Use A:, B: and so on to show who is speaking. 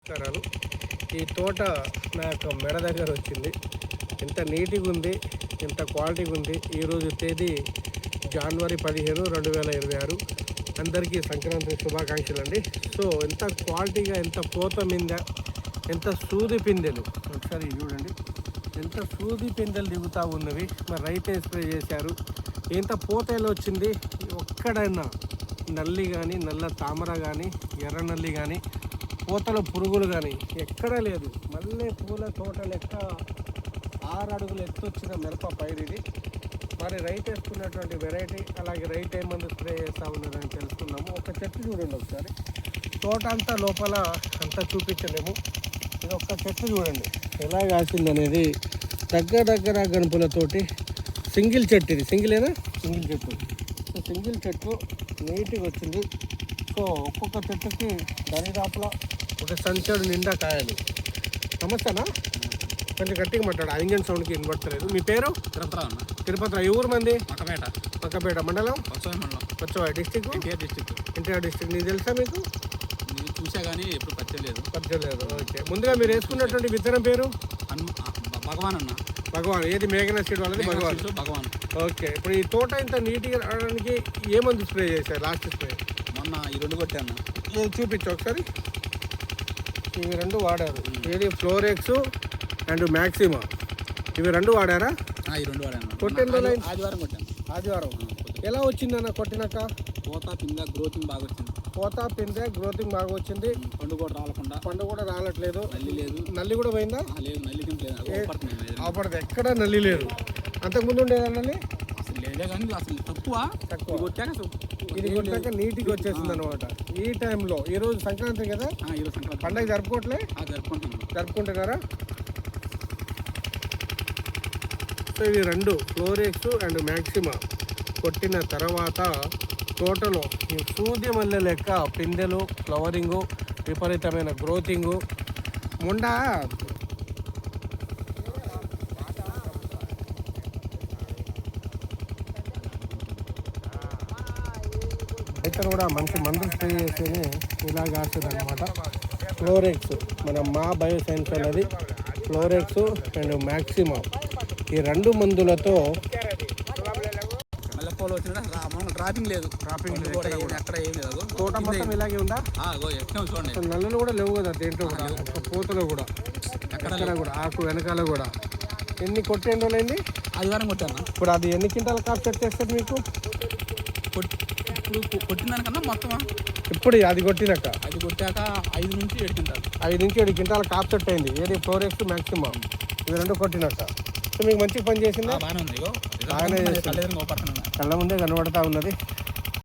A: నమస్కారాలు. ఈ తోట నా యొక్క మెడ దగ్గర వచ్చింది. ఎంత నీట్గా ఉంది, ఎంత క్వాలిటీగా ఉంది. ఈరోజు తేదీ జనవరి 15, 2026. అందరికీ సంక్రాంతి శుభాకాంక్షలు అండి. సో ఎంత క్వాలిటీగా, ఎంత పూత మీద, ఎంత సూది పిందెలు ఒకసారి చూడండి. ఎంత సూది పిందెలు దిగుతూ ఉన్నవి. మరి రైతే స్ప్రే చేశారు. ఎంత పూత ఎలా వచ్చింది. ఒక్కడైనా నల్లి కానీ, నల్ల తామర కానీ, ఎర్ర నల్లి కానీ, పూతల పురుగులు కానీ ఎక్కడా లేదు. మళ్ళీ పూల తోట లెక్క 6 అడుగులు ఎత్తు వచ్చిన మిరప పైరు ఇది. మరి రైతు వేసుకున్నటువంటి వెరైటీ, అలాగే రైతు ఏమందు స్ప్రే చేస్తూ ఉన్నదని తెలుసుకున్నాము. ఒక చెట్టు చూడండి ఒకసారి. తోట అంతా లోపల అంతా చూపించలేము. ఇది ఒక్క చెట్టు చూడండి ఎలా కాసింది అనేది. దగ్గర గణపులతోటి సింగిల్ చెట్టు ఇది. సింగిలేనా? సింగిల్ చెట్టు. సో సింగిల్ చెట్టు నీట్గా వచ్చింది. సో ఒక్కొక్క చెట్టుకి దరిదాపులో ఒక సంచడు నిండా కాయలు. నమస్తేనా? కొంచెం గట్టిగా మాట్లాడు, ఆ ఇంజన్ సౌండ్కి వినబడతలేదు. మీ పేరు? తిరుపతి. ఏ ఊరు మంది? పక్కపేట మండలం, కొత్తవాయి డిస్టిక్, ఎన్టీఆర్ డిస్టిక్. నీకు తెలుసా? మీకు
B: చూసా కానీ ఎప్పుడు
A: పచ్చలేదు. ఓకే. ముందుగా మీరు వేసుకున్నటువంటి విత్తనం పేరు? భగవాన్. ఏది? మేఘనా సీడ్ వాళ్ళది భగవాన్. ఓకే. ఇప్పుడు ఈ తోట ఇంత నీట్గా రావడానికి ఏ మందు స్ప్రే చేశారు? లాస్ట్ స్ప్రే
B: మొన్న ఈ 2 కొట్టాను.
A: ఏది చూపించు ఒకసారి. ఇవి 2 వాడారు. ఏది? ఫ్లోరెక్స్ అండ్ మ్యాక్సిమా. ఇవి 2 వాడారా?
B: ఈ 2 వాడాను.
A: కొట్టిన
B: ఆదివారం కొట్టాను.
A: ఆదివారం ఎలా వచ్చిందన్న కొట్టినాక?
B: పూత పిందె గ్రోతింగ్ బాగా వచ్చింది.
A: పూత పిందె గ్రోతింగ్ బాగా వచ్చింది. పండు కూడా రాలట్లేదు.
B: నల్లి లేదు.
A: నల్లి కూడా పోయిందా?
B: లేదు, నల్లి లేదు.
A: అప్పటిది ఎక్కడ నల్లి లేదు. అంతకుముందు ఉండేదా నల్లి?
B: అసలు లేదే కానీ అసలు తక్కువ.
A: ఇది కొట్టాక నీట్గా వచ్చేసింది అనమాట. ఈ టైంలో ఈరోజు సంక్రాంతి కదా,
B: ఈరోజు సంక్రాంతి
A: పండగ జరుపుకోవట్లే? జరుపుకుంటున్నారా? సో ఇవి 2 ఫ్లోరెక్స్ అండ్ మ్యాక్సిమా కొట్టిన తర్వాత తోటలో ఈ సూది మల్లె లెక్క పిందెలు, ఫ్లవరింగు, విపరీతమైన గ్రోతింగు. ముండా ఇక్కడ కూడా మంచి మందులు స్ప్రే చేసి ఇలా కాస్తుంది అనమాట. ఫ్లోరెక్స్ మన మా బయోసైన్స్ అనేది ఫ్లోరెక్స్ అండ్ మ్యాక్సిమా, ఈ 2 మందులతో
B: డ్రాపింగ్ లేదు. ఎక్కడ ఏం లేదు.
A: తోట మొత్తం ఇలాగే ఉందా?
B: చూడండి,
A: నల్లులు కూడా లేవు కదా దేంట్లో కూడా. పూతలో కూడా ఎక్కడ కూడా ఆకు వెనకాల కూడా. ఎన్ని కొట్టి ఎన్ని రోజులైంది?
B: ఆదివారం కొట్టాను.
A: ఇప్పుడు అది ఎన్ని క్వింటాల కాపు సెట్ చేస్తుంది మీకు?
B: ఇప్పుడు కొట్టిందానికన్నా మొత్తం
A: ఇప్పుడు అది కొట్టినాక,
B: అది కొట్టాక 5 నుంచి 7 క్వింటాలు.
A: 5 నుంచి 7 క్వింటాల కాపు సెట్ అయింది. ఏది? ఫ్లోరెక్స్ మ్యాక్సిమం. ఇవి 2 కొట్టినాక. సో మీకు మంచిగా పని చేసిందా?
B: బాగానే ఉంది.
A: బాగానే చేసింది. కళ్ళ ముందే కనబడతా ఉన్నది.